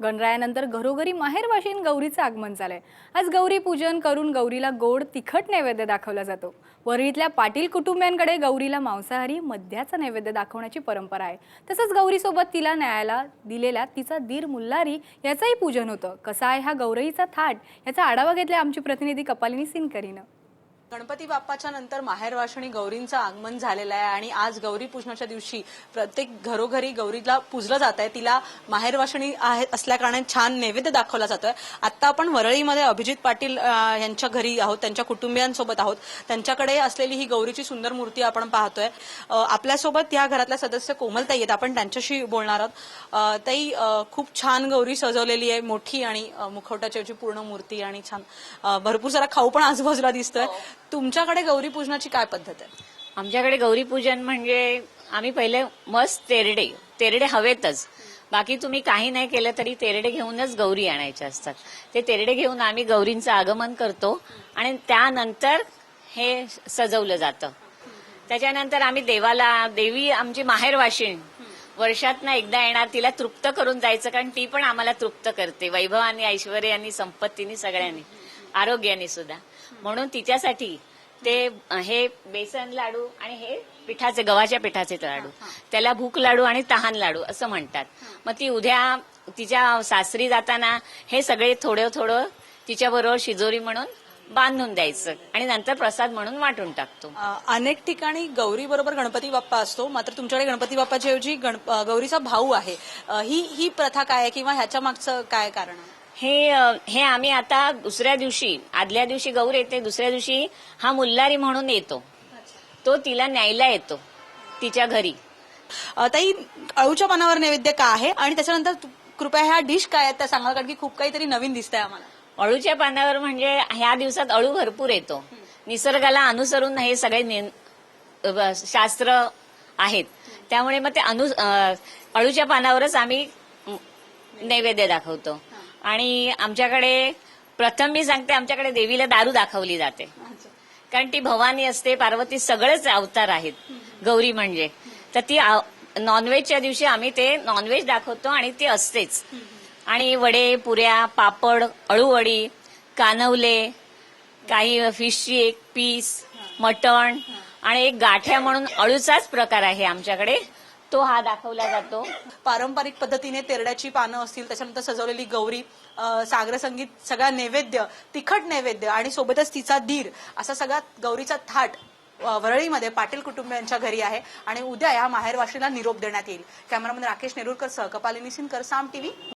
गणरायानंतर घरोघरी माहेरवाशीण गौरीचं आगमन झालंय। आज गौरी पूजन करून गौरीला गोड तिखट नैवेद्य दाखवला जातो। वरळीतल्या पाटील कुटुंबियांकडे गौरीला मांसाहारी मद्याचा नैवेद्य दाखवण्याची परंपरा आहे। तसंच गौरीसोबत तिला न्यायाला दिलेला तिचा दीर मुल्लारी याचंही पूजन होतं। कसा आहे हा गौरीचा थाट याचा आढावा घेतला आमची प्रतिनिधी कपालिनी सिनकरीनं। गणपती बाप्पाच्या नंतर माहेरवाशिणी गौरींचं आगमन झालेलं आहे आणि आज गौरी पूजनाच्या दिवशी प्रत्येक घरोघरी गौरीला पूजलं जात आहे। तिला माहेरवाशिणी असल्याकारणे छान नैवेद्य दाखवला जातोय। आता आपण वरळीमध्ये अभिजित पाटील यांच्या घरी आहोत, त्यांच्या कुटुंबियांसोबत आहोत। त्यांच्याकडे असलेली ही गौरीची सुंदर मूर्ती आपण पाहतोय। आपल्यासोबत या घरातल्या सदस्य कोमलताई आहेत, आपण त्यांच्याशी बोलणार आहोत। ताई, खूप छान गौरी सजवलेली आहे, मोठी आणि मुखवट्याची पूर्ण मूर्ती आणि छान भरपूर सारा खाऊ पण आजूबाजूला दिसतोय। तुमच्याकडे गौरी पूजनाची काय पद्धत आहे? आमच्याकडे गौरी पूजन म्हणजे आम्ही पहिले मस्त तेरडे हवेतच, बाकी तुम्ही काही नाही केलं तरी तेरडे घेऊनच गौरी आणायच्या असतात। ते तेरडे घेऊन आम्ही गौरींचं आगमन करतो आणि त्यानंतर हे सजवलं जातं। त्याच्यानंतर आम्ही देवी आमची माहेरवाशीण वर्षातनं एकदा येणार, तिला तृप्त करून जायचं, कारण ती पण आम्हाला तृप्त करते वैभवानी, ऐश्वर्यानी, संपत्तीनी, सगळ्यांनी, आरोग्याने सुद्धा। म्हणून तिच्यासाठी ते हे बेसन लाडू आणि हे पिठाचे, गव्हाच्या पिठाचे लाडू, त्याला भूक लाडू आणि तहान लाडू असं म्हणतात। मग ती उद्या तिच्या सासरी जाताना हे सगळे थोडं थोडं तिच्याबरोबर शिजोरी म्हणून बांधून द्यायचं आणि नंतर प्रसाद म्हणून वाटून टाकतो। अनेक ठिकाणी गौरी बरोबर गणपती बाप्पा असतो, मात्र तुमच्याकडे गणपती बाप्पाच्या ऐवजी गौरीचा भाऊ आहे। ही प्रथा काय आहे किंवा ह्याच्या मागचं काय कारण आहे? हे आम्ही आता दुसऱ्या दिवशी, आदल्या दिवशी गौर येते, दुसऱ्या दिवशी हा मुल्लारी म्हणून येतो, तो तिला न्यायला येतो तिच्या घरी। ताई, अळूच्या पानावर नैवेद्य का आहे आणि त्याच्यानंतर कृपया ह्या डिश काय आहेत त्या सांगाल, कारण की खूप काहीतरी नवीन दिसतंय आम्हाला। अळूच्या पानावर म्हणजे ह्या दिवसात अळू भरपूर येतो, निसर्गाला अनुसरून हे सगळे शास्त्र आहेत, त्यामुळे मग ते अळूच्या पानावरच आम्ही नैवेद्य दाखवतो। आणि आमच्याकडे प्रथम मी सांगते, आमच्याकडे देवीला दारू दाखवली जाते, कारण ती भवानी असते, पार्वती, सगळेच अवतार आहेत गौरी म्हणजे। तर ती नॉनव्हेजच्या दिवशी आम्ही ते नॉनव्हेज दाखवतो आणि ती असतेच। आणि वडे, पुऱ्या, पापड, अळूवडी, कानवले, काही फिशची एक पीस, मटण आणि एक गाठ्या म्हणून अळूचाच प्रकार आहे आमच्याकडे, तो हा दाखवला जातो। पारंपरिक पद्धतीने तेरड्याची पानं असतील, त्याच्यानंतर सजवलेली गौरी, सागर संगीत, सगळा नैवेद्य, तिखट नैवेद्य आणि सोबतच तिचा दीर, असा सगळा गौरीचा थाट वरळीमध्ये पाटील कुटुंबियांच्या घरी आहे आणि उद्या या माहेरवाशीला निरोप देण्यात येईल। कॅमेरामन राकेश नेरुरकर सह कपालिनी सिनकर, साम टीव्ही।